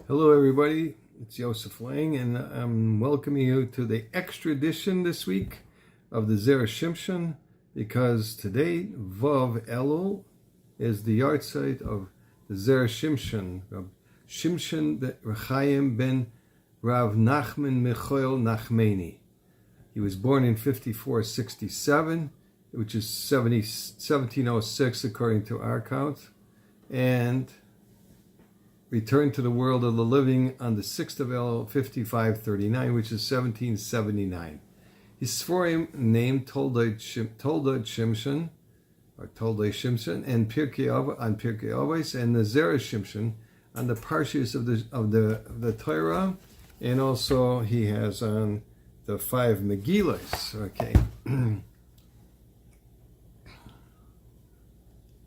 Hello everybody, it's Yosef Lange, and I'm welcoming you to the extra edition this week of the Zera Shimshon, because today, Vav Elul, is the Yahrzeit of the Zera Shimshon, Rabbi Shimshon Chaim ben Rav Nachman Michael Nachmani. He was born in 5467, which is 1706 according to our count, and returned to the world of the living on the 6th of Elul, 5539, which is 1779. His Sforim named Toldei Shimshon, or Toldei Shimshon, and Pirkei Avos, and the Zera Shimshon on the Parshas of the Torah, and also he has on the 5 Megillos. Okay.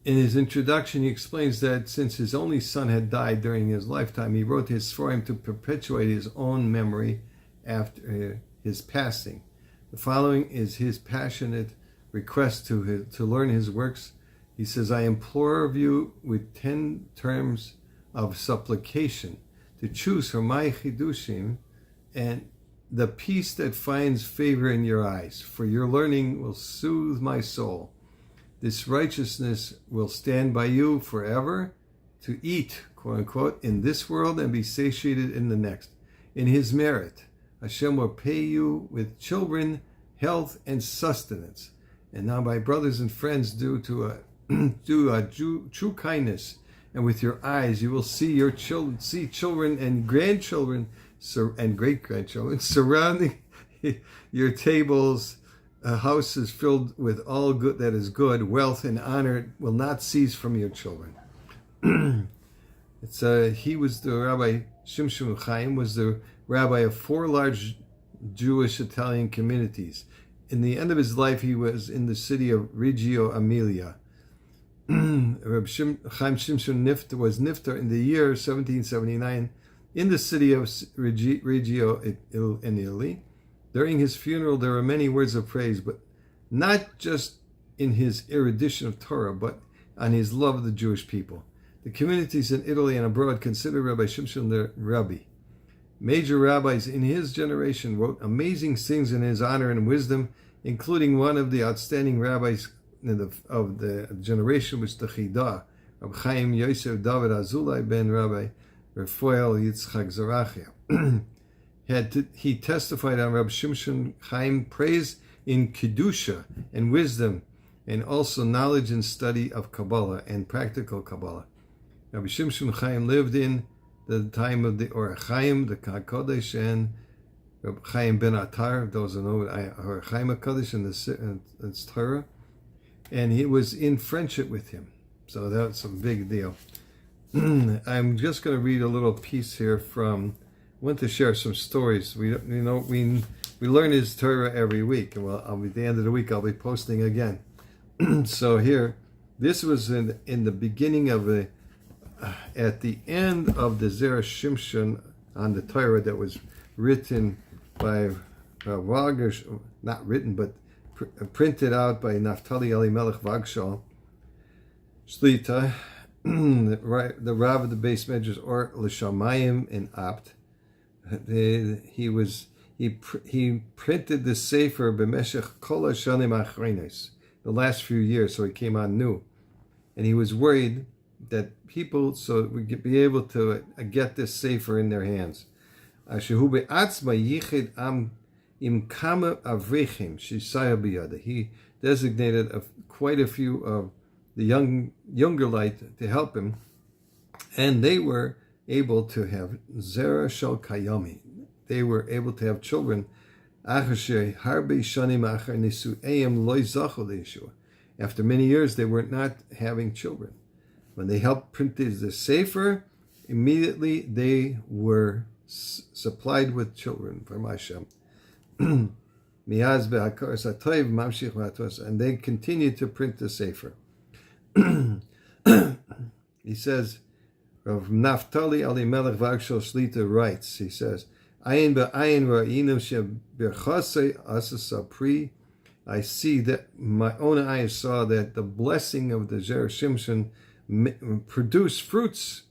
In his introduction, he explains that since his only son had died during his lifetime, he wrote his Sforim to perpetuate his own memory after his passing. The following is his passionate request to learn his works. He says, I implore of you with 10 terms of supplication to choose from my chidushim and the peace that finds favor in your eyes, for your learning will soothe my soul. This righteousness will stand by you forever to eat, quote unquote, in this world and be satiated in the next. In his merit, Hashem will pay you with children, health, and sustenance. And now, my brothers and friends, do true kindness, and with your eyes you will see your children and grandchildren and great-grandchildren surrounding your tables. A house is filled with all good that is good. Wealth and honor will not cease from your children. He was the Rabbi Shimshon Chaim was the rabbi of 4 large Jewish Italian communities. In the end of his life, he was in the city of Reggio Emilia. Rabbi Chaim Shimshon was niftar in the year 1779 in the city of Reggio in Italy. During his funeral, there were many words of praise, but not just in his erudition of Torah, but on his love of the Jewish people. The communities in Italy and abroad consider Rabbi Shimshon their rabbi. Major rabbis in his generation wrote amazing things in his honor and wisdom, including one of the outstanding rabbis of the generation, which the Chida, Rabbi Chaim Yosef David Azulai ben Rabbi Raphael Yitzchak Zarachia. He testified on Rabbi Shimshon Chaim praise in Kedusha and wisdom, and also knowledge and study of Kabbalah and practical Kabbalah. Rabbi Shimshon Chaim lived in the time of the Or Chaim, the HaKodesh, and Rabbi Chaim ben Atar, those who know Or Chaim HaKodesh and the Torah, and he was in friendship with him. So that's a big deal. I'm just going to read a little piece here from. I want to share some stories. We learn his Torah every week, and at the end of the week I'll be posting again. So here, this was in the beginning of at the end of the Zera Shimshon on the Torah that was written by Wagner, not written but printed out by Naftali Elimelech Vagshal, shlita, the Rav of the base measures or L'Shamayim in Apt. He printed the Sefer b'meshech kol hashanim achronos, the last few years, so he came on new, and he was worried that people we could be able to get this Sefer in their hands. Ashehu be'atzma yichid am im kama avrechim shisaya biyada. He designated quite a few of the younger light to help him, and they were able to have Zera Shal Kayomi. They were able to have children. After many years, they were not having children. When they helped print the Sefer, immediately they were supplied with children from Hashem. And they continued to print the Sefer. He says, Rav Naftali Elimelech Vagshal Shlita writes, he says, Ayin ba'ayin ra'inu sheberchasei asasa pri. I see that my own eyes saw that the blessing of the Zera Shimshon produced fruits.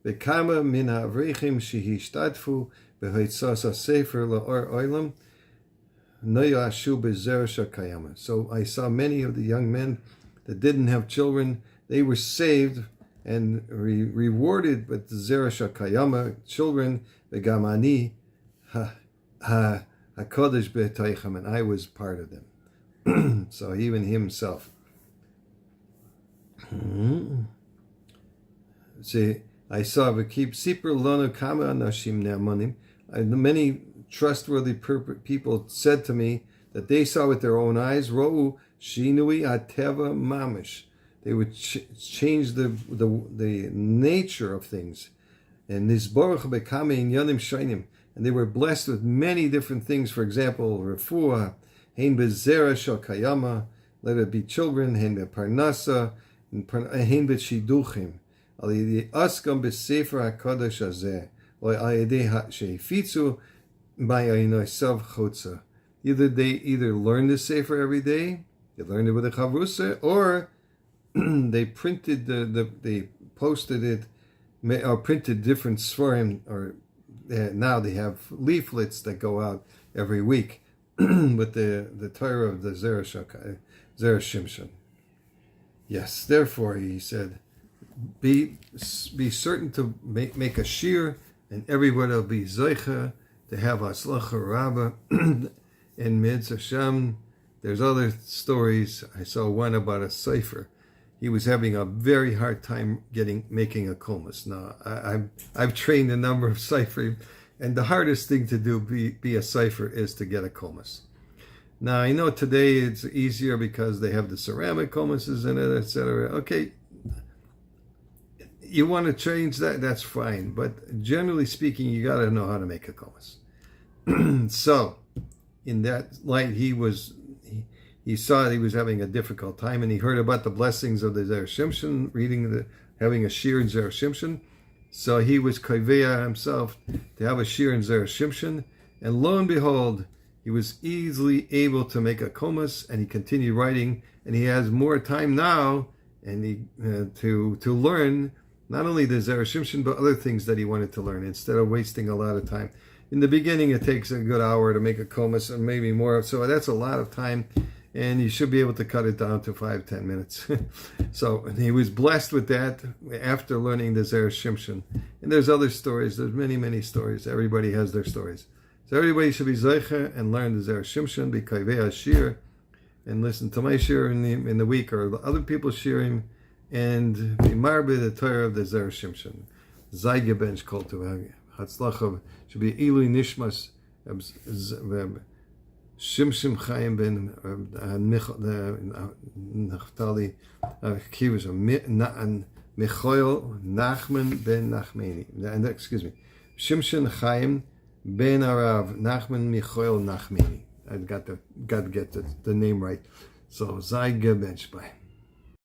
Bekama min ha'avrechim shehishtatfu b'hoitzas ha'sefer la'or olam noyashu b'zera shakayama. So I saw many of the young men that didn't have children. They were saved and rewarded with the Zera Shakayama, children, the Gamani, HaKodesh B'Toichem, and I was part of them. So even himself. See, I saw V'Keep Sipur Lono Kama Anashim Ne'amanim. Many trustworthy people said to me that they saw with their own eyes, Ro'u Shinui Ateva Mamish. They would change the nature of things. And this Baruch Bekame in Yonim Shainim. And they were blessed with many different things. For example, Refuah, Hein Bezera Shal Kayama, let it be children, Hein Beparnasa, Hein Beshiduchim. Ali Askam Besefer HaKadosh Hazeh, or Ayedeh Sheifitzu, Ma'ayinoi Sav Chotza. Either learn the Sefer every day, they learned it with a Chavrusa, or they printed they posted it, or printed different svarim, or now they have leaflets that go out every week with the Torah of the Zera Shimshon. Yes, therefore he said, be certain to make a shir, and everybody will be zeicha to have aslacha rabba and Mitzvah Hashem. There's other stories. I saw one about a sefer. He was having a very hard time making a komas. Now, I've trained a number of sefer, and the hardest thing to do be a sefer is to get a komas. Now, I know today it's easier because they have the ceramic komases in it, etc. Okay, you want to change that, that's fine. But generally speaking, you got to know how to make a komas. So, in that light, he saw that he was having a difficult time, and he heard about the blessings of the Zera Shimshon, having a shir in Zera Shimshon. So he was koveya himself to have a shir in Zera Shimshon, and lo and behold, he was easily able to make a komas, and he continued writing, and he has more time now, and to learn not only the Zera Shimshon but other things that he wanted to learn instead of wasting a lot of time. In the beginning, it takes a good hour to make a komas, and maybe more, so that's a lot of time. And you should be able to cut it down to 5-10 minutes. So he was blessed with that after learning the Zera Shimshon. And there's other stories. There's many, many stories. Everybody has their stories. So everybody should be zeicha and learn the Zera Shimshon, be kaivei shir, and listen to my shir in the week, or other people's shirim, and be marbe the Torah of the Zera Shimshon. Zayge bench kol to hatzlachav should be Elul Nishmas Shimshon Chaim ben Naftali Kivus Michoel Nachman ben Nachmani. Excuse me, Shimshon Chaim ben Arav Nachman Michoel Nachmani. I got to get the name right. So Zai Gebench by.